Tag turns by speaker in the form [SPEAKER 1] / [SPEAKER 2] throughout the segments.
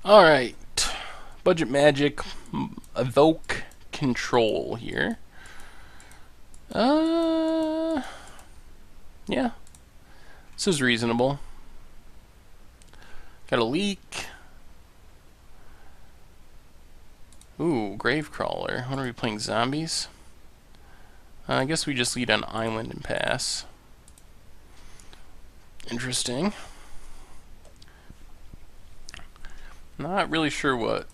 [SPEAKER 1] Alright. Budget magic. Evoke control here. Yeah. This is reasonable. Got a leak. Ooh, Gravecrawler. What are we playing? Zombies? I guess we just lead on island and pass. Interesting. Not really sure what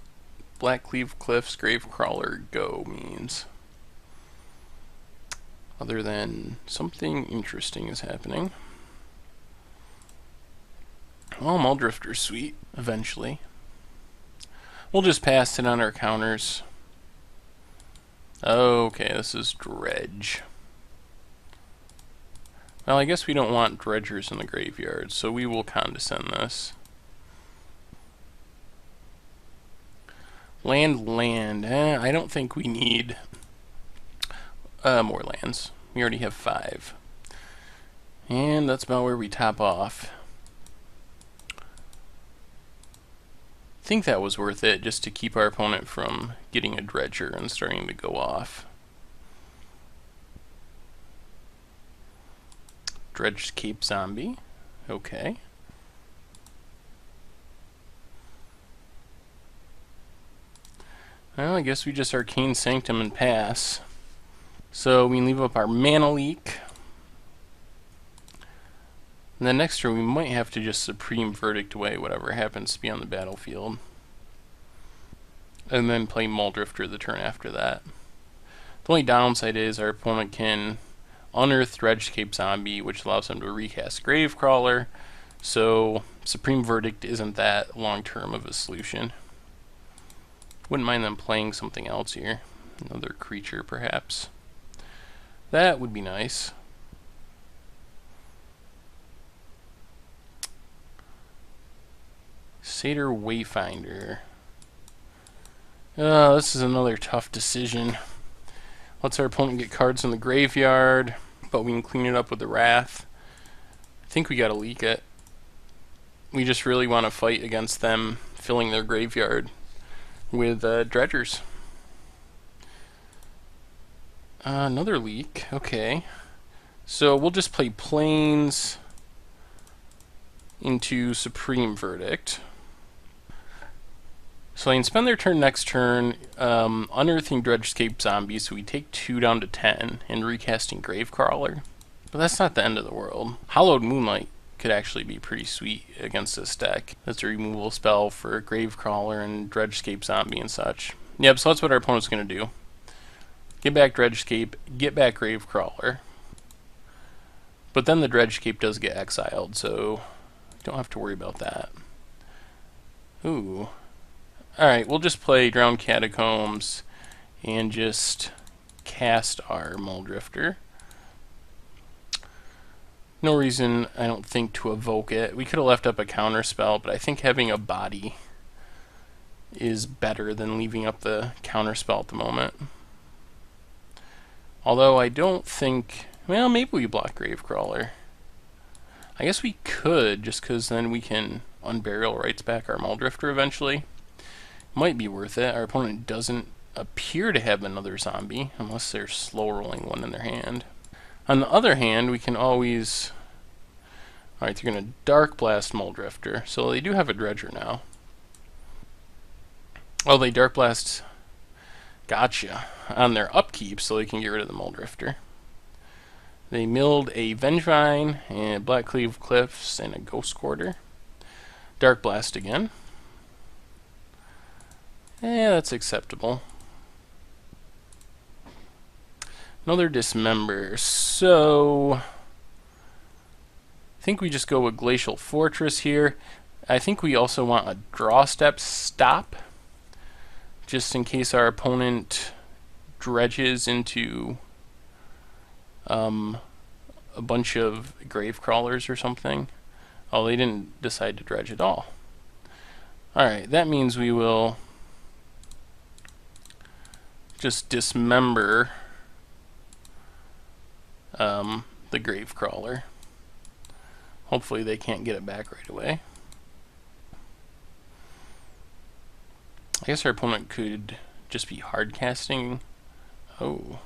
[SPEAKER 1] Blackcleave Cliffs Gravecrawler Go means. Other than something interesting is happening. Well, Muldrifter's sweet, eventually. We'll just pass it on our counters. Okay, this is Dredge. Well, I guess we don't want dredgers in the graveyard, so we will condescend this. Land. I don't think we need more lands. We already have 5. And that's about where we top off. I think that was worth it, just to keep our opponent from getting a dredger and starting to go off. Dredge Cape Zombie. Okay. Well, I guess we just Arcane Sanctum and pass. So we leave up our Mana Leak. And then next turn we might have to just Supreme Verdict away whatever happens to be on the battlefield. And then play Muldrifter the turn after that. The only downside is our opponent can unearth Dredge Cape Zombie, which allows him to recast Gravecrawler. So Supreme Verdict isn't that long-term of a solution. Wouldn't mind them playing something else here. Another creature, perhaps. That would be nice. Satyr Wayfinder. This is another tough decision. Lets our opponent get cards in the graveyard, but we can clean it up with the Wrath. I think we gotta leak it. We just really want to fight against them filling their graveyard with dredgers. Another leak. Okay. So we'll just play Plains into Supreme Verdict. So I can spend their turn next turn unearthing Dredgescape Zombie, so we take 2 down to 10, and recasting Gravecrawler. But that's not the end of the world. Hallowed Moonlight could actually be pretty sweet against this deck. That's a removal spell for Gravecrawler and Dredgescape Zombie and such. Yep, so that's what our opponent's going to do. Get back Dredgescape, get back Gravecrawler. But then the Dredgescape does get exiled, so don't have to worry about that. Ooh. Alright, we'll just play Drowned Catacombs and just cast our Muldrifter. No reason, I don't think, to evoke it. We could have left up a counter spell, but I think having a body is better than leaving up the counter spell at the moment. Although I don't think... Well, maybe we block Gravecrawler. I guess we could, just because then we can Unburial Rights back our Muldrifter eventually. Might be worth it. Our opponent doesn't appear to have another zombie, unless they're slow rolling one in their hand. On the other hand, we can always... Alright, they're going to Dark Blast Muldrifter, so they do have a Dredger now. Oh, they Dark Blast... Gotcha. On their upkeep, so they can get rid of the Muldrifter. They milled a Vengevine, and Blackcleave Cliffs, and a Ghost Quarter. Dark Blast again. Yeah, that's acceptable. Another Dismember. So I think we just go with Glacial Fortress here. I think we also want a draw step stop, just in case our opponent dredges into a bunch of Gravecrawlers or something. Oh, they didn't decide to dredge at all. Alright, that means we will just dismember the Gravecrawler. Hopefully they can't get it back right away. I guess our opponent could just be hard casting. Oh.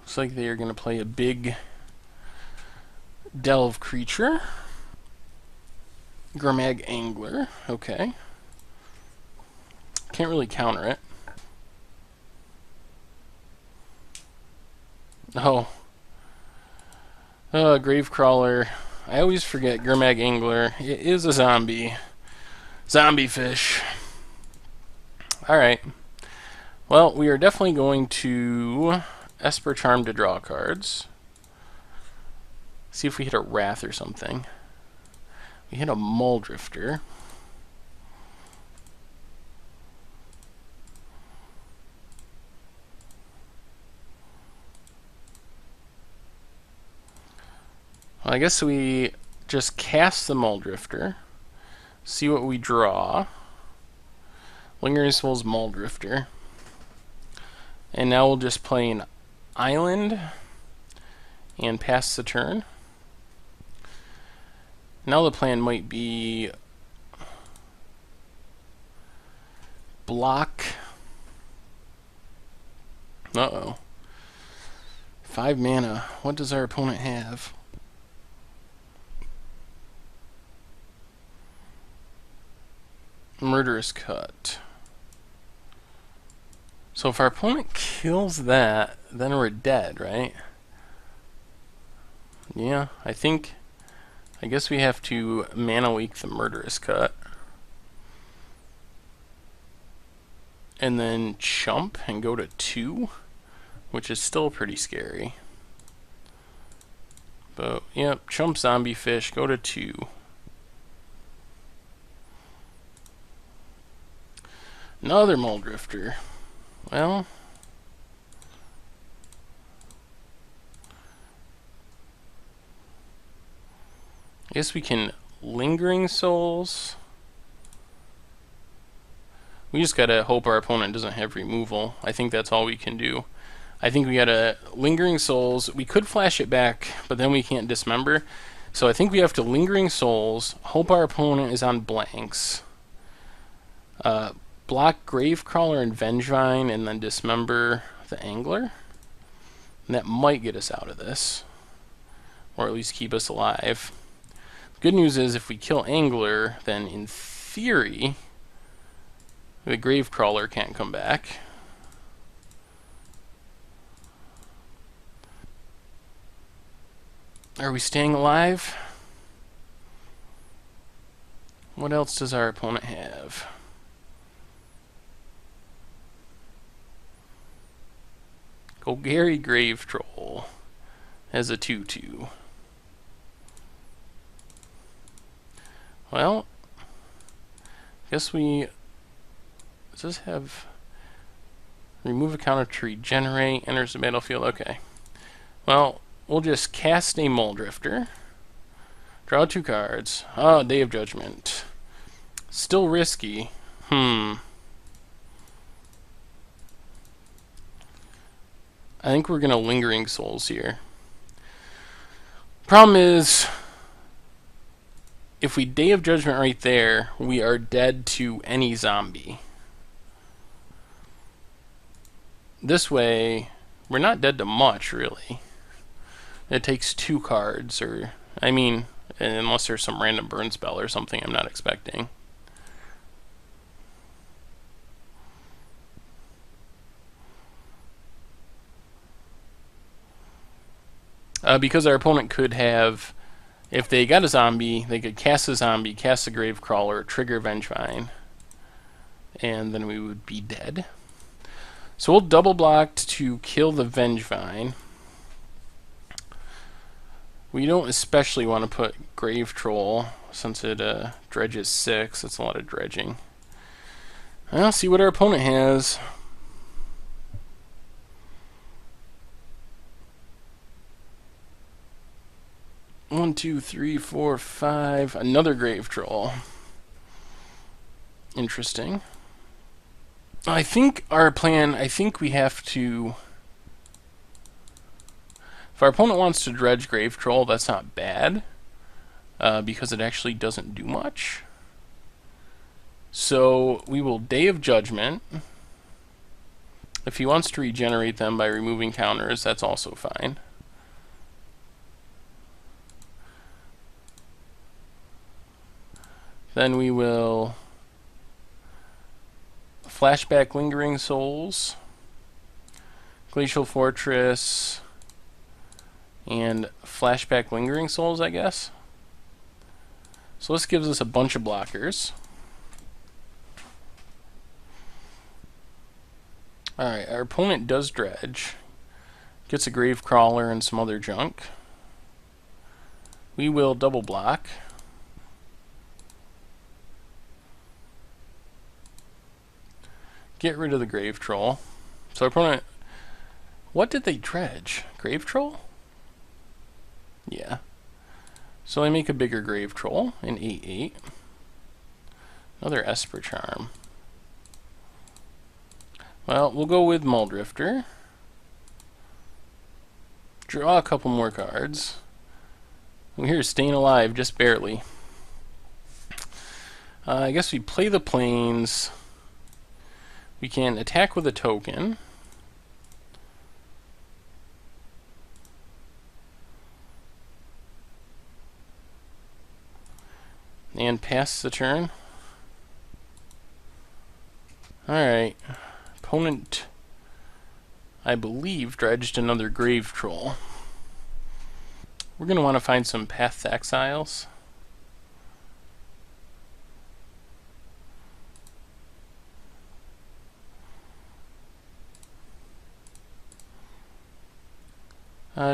[SPEAKER 1] Looks like they are going to play a big delve creature. Gurmag Angler. Okay. Can't really counter it. Oh. Gravecrawler. I always forget Gurmag Angler. It is a zombie. Zombie fish. Alright. Well, we are definitely going to Esper Charm to draw cards. See if we hit a Wrath or something. We hit a Muldrifter. Well, I guess we just cast the Muldrifter. See what we draw. Lingering Souls, Muldrifter. And now we'll just play an island and pass the turn. Now the plan might be block. Uh-oh. 5 mana. What does our opponent have? Murderous Cut. So if our opponent kills that, then we're dead, right? Yeah, I guess we have to mana leak the Murderous Cut. And then chump and go to 2, which is still pretty scary. But, yep, chump zombie fish, go to 2. Another Muldrifter. Well, I guess we can Lingering Souls. We just gotta hope our opponent doesn't have removal. I think that's all we can do. I think we gotta Lingering Souls. We could flash it back, but then we can't dismember. So I think we have to Lingering Souls, hope our opponent is on blanks. Block Gravecrawler and Vengevine, and then dismember the Angler. And that might get us out of this. Or at least keep us alive. Good news is if we kill Angler, then in theory, the Gravecrawler can't come back. Are we staying alive? What else does our opponent have? Golgari Grave Troll as a 2/2. Well, guess we... Does this have... Remove a counter to regenerate, enters the battlefield? Okay. Well, we'll just cast a Muldrifter. Draw 2 cards. Oh, Day of Judgment. Still risky. I think we're going to Lingering Souls here. Problem is, if we Day of Judgment right there, we are dead to any zombie. This way, we're not dead to much, really. It takes 2 cards, or, I mean, unless there's some random burn spell or something I'm not expecting. Because our opponent could have, if they got a zombie, they could cast a zombie, cast a Gravecrawler, trigger Vengevine, and then we would be dead. So we'll double block to kill the Vengevine. We don't especially want to put Grave Troll, since it dredges 6. That's a lot of dredging. I'll see what our opponent has. One, two, three, four, 5. Another Grave Troll. Interesting. I think our plan, we have to... If our opponent wants to dredge Grave Troll, that's not bad. Because it actually doesn't do much. So we will Day of Judgment. If he wants to regenerate them by removing counters, that's also fine. Then we will flashback Lingering Souls, Glacial Fortress, and flashback Lingering Souls, I guess. So this gives us a bunch of blockers. Alright, our opponent does dredge. Gets a Grave Crawler and some other junk. We will double block. Get rid of the Grave Troll. So our opponent... What did they dredge? Grave Troll? Yeah. So they make a bigger Grave Troll, an 8/8. Another Esper Charm. Well, we'll go with Muldrifter. Draw a couple more cards. We're here staying alive, just barely. I guess we play the Plains. We can attack with a token. And pass the turn. Alright. Opponent, I believe, dredged another Grave Troll. We're going to want to find some Path to Exiles.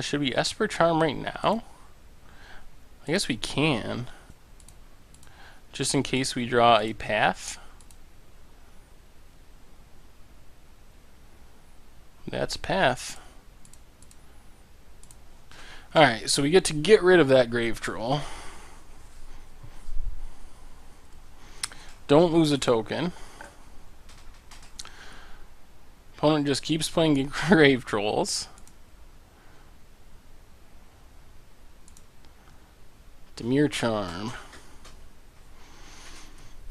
[SPEAKER 1] Should we Esper Charm right now? I guess we can. Just in case we draw a path. That's path. Alright, so we get to get rid of that Grave Troll. Don't lose a token. Opponent just keeps playing Grave Trolls. Demure Charm.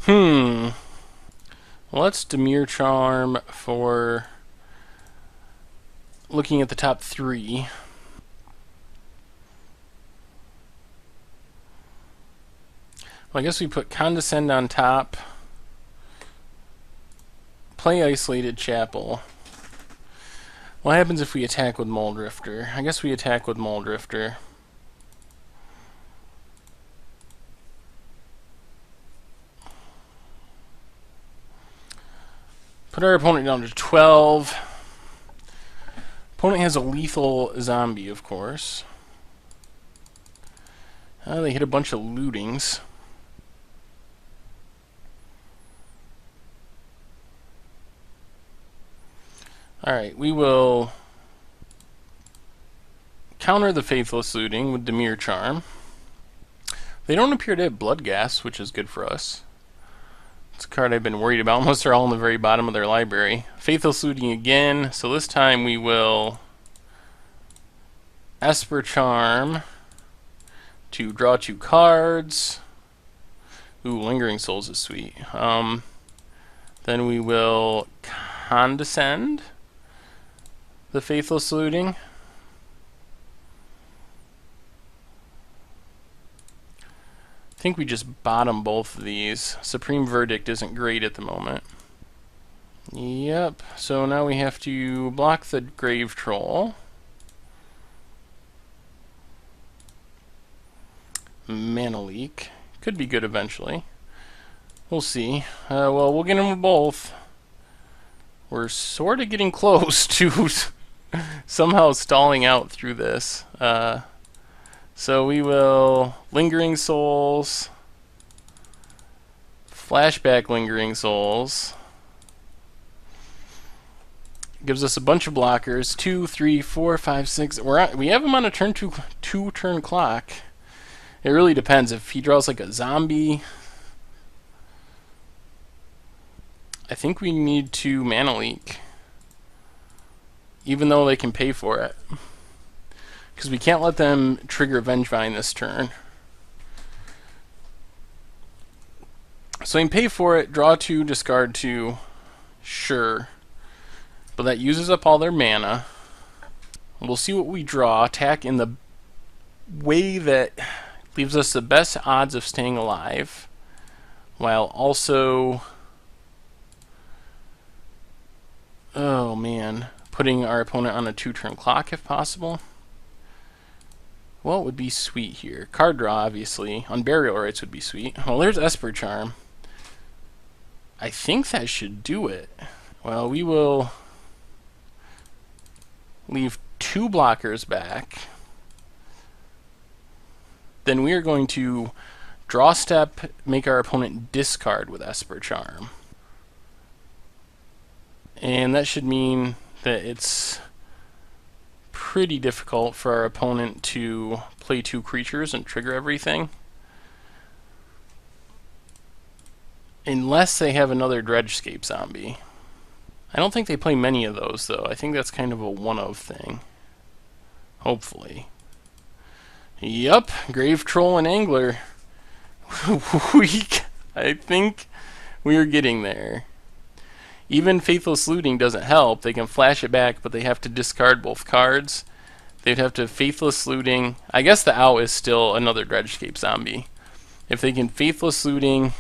[SPEAKER 1] Well, let's Demure Charm for looking at the top 3. Well, I guess we put Condescend on top. Play Isolated Chapel. What happens if we attack with Muldrifter? I guess we attack with Muldrifter. Put our opponent down to 12. Opponent has a lethal zombie, of course. They hit a bunch of lootings. Alright, we will counter the Faithless Looting with Demure Charm. They don't appear to have Blood Gas, which is good for us. It's a card I've been worried about, unless they're all in the very bottom of their library. Faithless Looting again, so this time we will Esper Charm to draw 2 cards. Ooh, Lingering Souls is sweet. Then we will Condescend the Faithless Looting. I think we just bottom both of these. Supreme Verdict isn't great at the moment. Yep, so now we have to block the Grave Troll. Mana Leak. Could be good eventually. We'll see. Well, we'll get them with both. We're sort of getting close to somehow stalling out through this. So we will Lingering Souls, flashback Lingering Souls. Gives us a bunch of blockers. 2, 3, 4, 5, 6. We have him on a turn 2 turn clock. It really depends. If he draws like a zombie, I think we need to Mana Leak, even though they can pay for it. Because we can't let them trigger Vengevine this turn. So you can pay for it, draw 2, discard 2, sure. But that uses up all their mana. We'll see what we draw. Attack in the way that leaves us the best odds of staying alive, while also, oh man, putting our opponent on a 2-turn clock if possible. What would be sweet here? Card draw, obviously. Unburial Rites would be sweet. Well, there's Esper Charm. I think that should do it. Well, we will leave 2 blockers back. Then we are going to draw step, make our opponent discard with Esper Charm. And that should mean that it's pretty difficult for our opponent to play 2 creatures and trigger everything. Unless they have another Dredgescape zombie. I don't think they play many of those, though. I think that's kind of a one-of thing. Hopefully. Yup, Grave Troll and Angler. I think we are getting there. Even Faithless Looting doesn't help. They can flash it back, but they have to discard both cards. They'd have to Faithless Looting. I guess the Owl is still another Dredgescape zombie. If they can Faithless Looting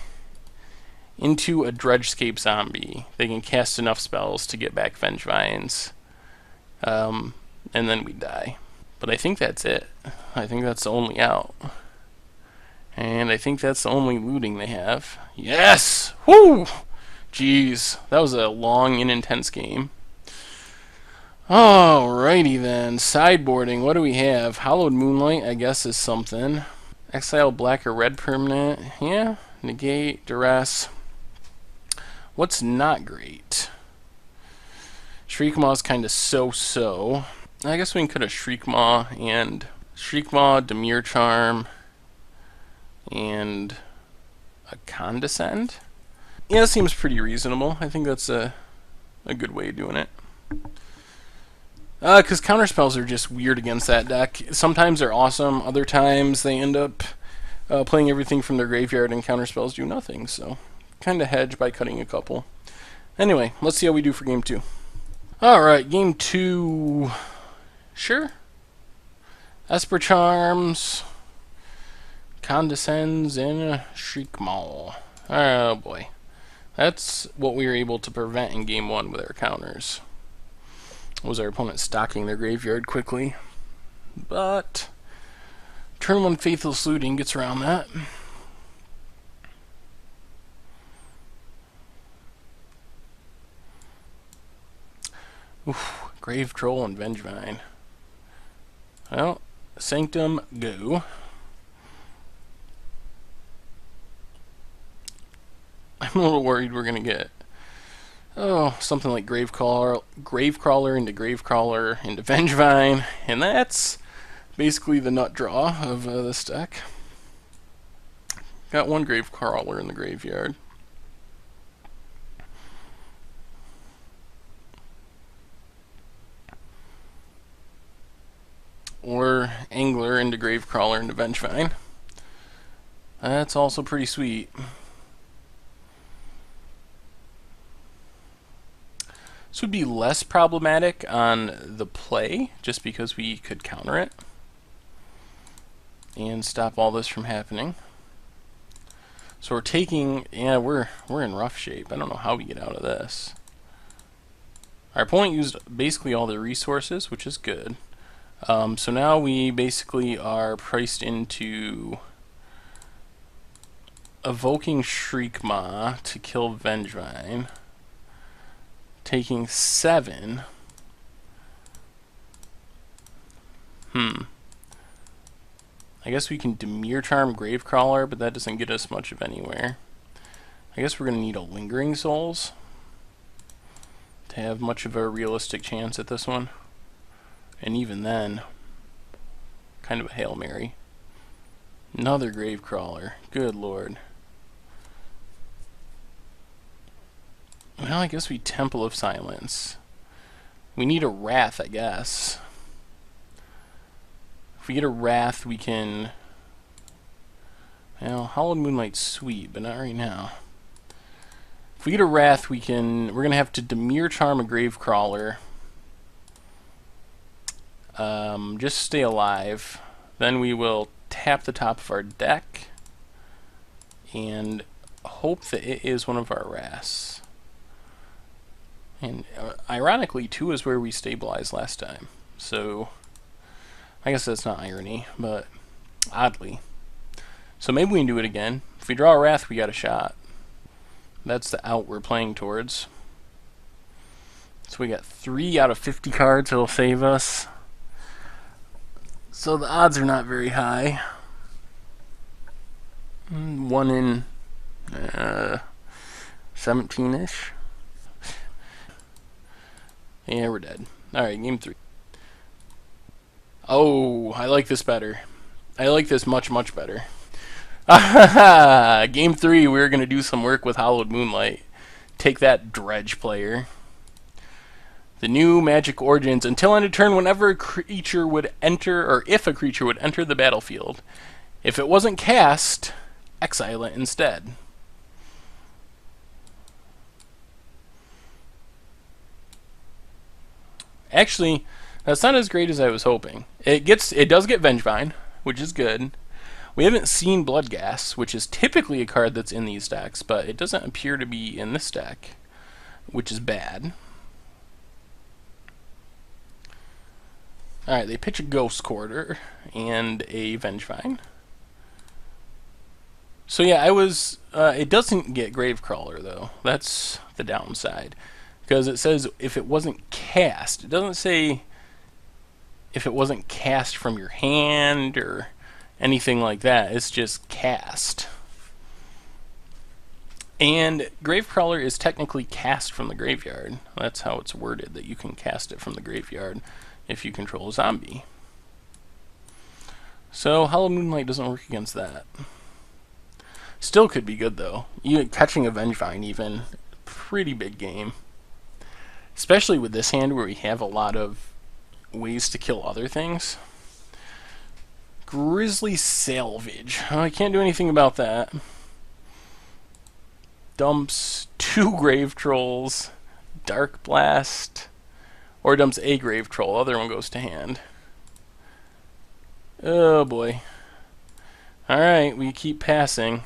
[SPEAKER 1] into a Dredgescape zombie, they can cast enough spells to get back Vengevines. And then we die. But I think that's it. I think that's the only out. And I think that's the only looting they have. Yes! Woo! Jeez, that was a long and intense game. Alrighty then, sideboarding, what do we have? Hallowed Moonlight, I guess, is something. Exile black or red permanent, yeah. Negate, duress. What's not great? Shriekmaw is kind of so-so. I guess we can cut a Shriekmaw and Shriekmaw, Demure Charm, and a Condescend. Yeah, that seems pretty reasonable. I think that's a good way of doing it. Because counterspells are just weird against that deck. Sometimes they're awesome, other times they end up playing everything from their graveyard and counterspells do nothing, so kind of hedge by cutting a couple. Anyway, let's see how we do for game 2. Alright, game 2. Sure. Esper Charms, Condescends, and Shriekmaw. Oh boy. That's what we were able to prevent in game 1 with our counters. Was our opponent stocking their graveyard quickly. But turn 1 Faithless Looting gets around that. Oof, Grave Troll and Vengevine. Well, Sanctum, go. I'm a little worried we're going to get, something like Gravecrawler into Gravecrawler into Vengevine, and that's basically the nut draw of this deck. Got 1 Gravecrawler in the graveyard. Or Angler into Gravecrawler into Vengevine. That's also pretty sweet. This would be less problematic on the play, just because we could counter it and stop all this from happening. So we're taking, yeah, we're in rough shape. I don't know how we get out of this. Our opponent used basically all their resources, which is good. So now we basically are priced into evoking Shriekmaw to kill Vengevine, taking 7. I guess we can Demure Charm Gravecrawler, but that doesn't get us much of anywhere. I guess we're going to need a Lingering Souls to have much of a realistic chance at this one. And even then, kind of a Hail Mary. Another Gravecrawler. Good lord. Well, I guess we Temple of Silence. We need a Wrath, I guess. If we get a Wrath, we can... Well, Hallowed Moonlight's sweet, but not right now. we get a Wrath, we're gonna have to Demir Charm a Gravecrawler. Just stay alive. Then we will tap the top of our deck and hope that it is one of our Wraths. And ironically, 2 is where we stabilized last time. So I guess that's not irony, but oddly. So maybe we can do it again. If we draw a Wrath, we got a shot. That's the out we're playing towards. So we got 3 out of 50 cards that'll save us. So the odds are not very high. 1 in 17-ish. Yeah, we're dead. Alright, game 3. Oh, I like this better. I like this much, much better. Game 3, we're going to do some work with Hallowed Moonlight. Take that, Dredge player. The new Magic Origins. Until end of turn, whenever a creature would enter, or if a creature would enter the battlefield, if it wasn't cast, exile it instead. Actually, that's not as great as I was hoping. It does get Vengevine, which is good. We haven't seen Bloodgas, which is typically a card that's in these decks, but it doesn't appear to be in this deck, which is bad. Alright, they pitch a Ghost Quarter and a Vengevine. So yeah, it doesn't get Gravecrawler, though. That's the downside. Because it says if it wasn't cast. It doesn't say if it wasn't cast from your hand or anything like that. It's just cast. And Gravecrawler is technically cast from the graveyard. That's how it's worded, that you can cast it from the graveyard if you control a zombie. So Hallowed Moonlight doesn't work against that. Still could be good, though. Catching a Vengevine even, pretty big game. Especially with this hand where we have a lot of ways to kill other things. Grizzly Salvage. Oh, I can't do anything about that. Dumps 2 Grave Trolls. Dark Blast. Or dumps a Grave Troll. Other one goes to hand. Oh boy. Alright, we keep passing.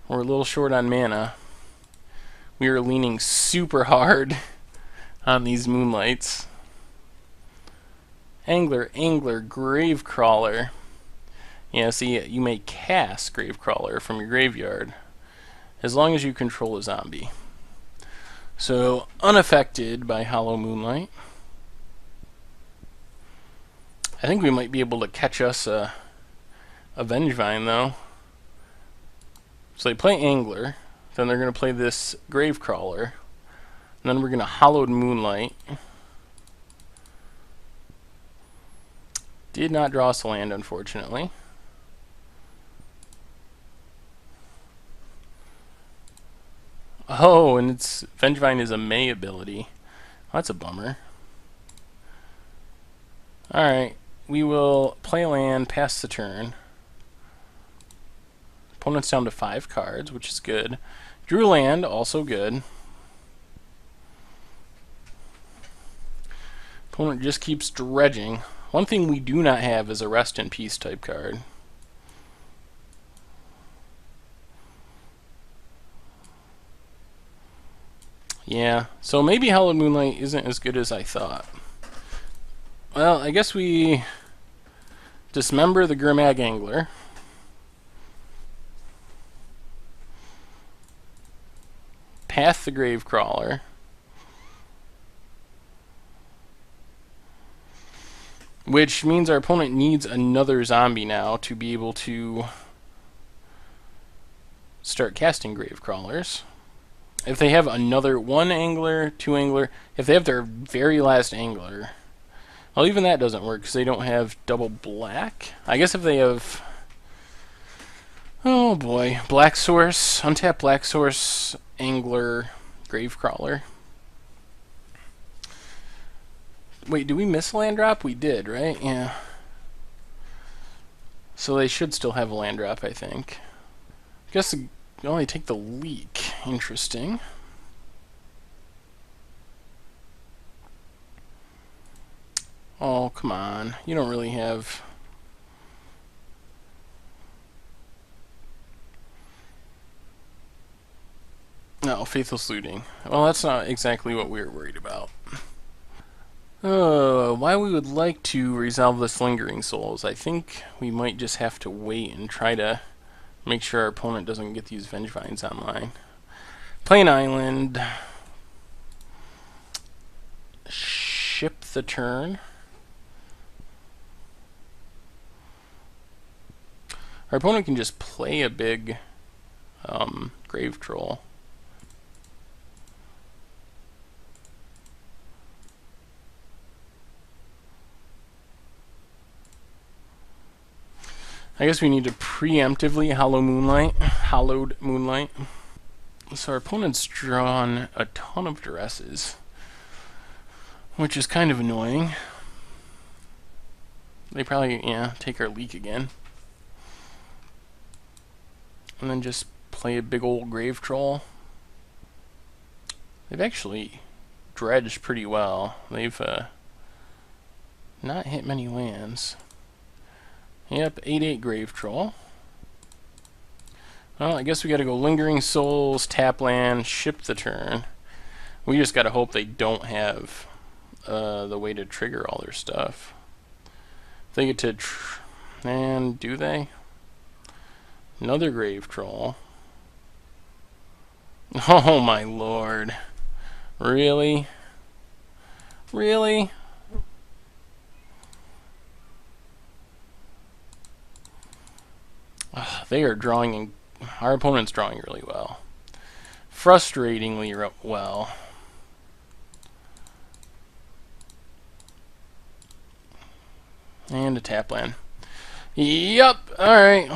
[SPEAKER 1] We're a little short on mana. We are leaning super hard on these Moonlights. Angler, Gravecrawler. Yeah, see, you may cast Gravecrawler from your graveyard as long as you control a zombie. So, unaffected by Hallowed Moonlight. I think we might be able to catch us a Vengevine, though. So they play Angler. Then they're going to play this Gravecrawler. And then we're going to Hallowed Moonlight. Did not draw us a land, unfortunately. Oh, and it's Vengevine is a May ability. That's a bummer. Alright, we will play a land, pass the turn. Opponent's down to 5 cards, which is good. Drew land, also good. Opponent just keeps dredging. One thing we do not have is a Rest in Peace type card. Yeah, so maybe Hallowed Moonlight isn't as good as I thought. Well, I guess we dismember the Gurmag Angler. Path the Gravecrawler. Which means our opponent needs another zombie now to be able to start casting Gravecrawlers. If they have another 1 Angler, 2 Angler, if they have their very last Angler, well, even that doesn't work because they don't have double black. I guess if they have, oh boy, Black Source, untap Black Source, Angler, Gravecrawler. Wait, did we miss a land drop? We did, right? Yeah. So they should still have a land drop, I think. I guess you only take the leak. interesting. Oh, come on. You don't really have... No, Faithless Looting. Well, that's not exactly what we were worried about. Why we would like to resolve this Lingering Souls, I think we might just have to wait and try to make sure our opponent doesn't get these Vengevines online. Play an island. Ship the turn. Our opponent can just play a big Grave Troll. I guess we need to preemptively Hallowed Moonlight. So our opponent's drawn a ton of Duresses, which is kind of annoying. They probably, yeah, take our leak again. And then just play a big old Grave Troll. They've actually dredged pretty well. They've not hit many lands. Yep, 8/8 Grave Troll. Well, I guess we gotta go Lingering Souls, tap land, ship the turn. We just gotta hope they don't have the way to trigger all their stuff. They get to... and do they? Another Grave Troll. Oh my lord. Really? Really? They are drawing... our opponent's drawing really well. Frustratingly well. And a tap land. Yup, alright.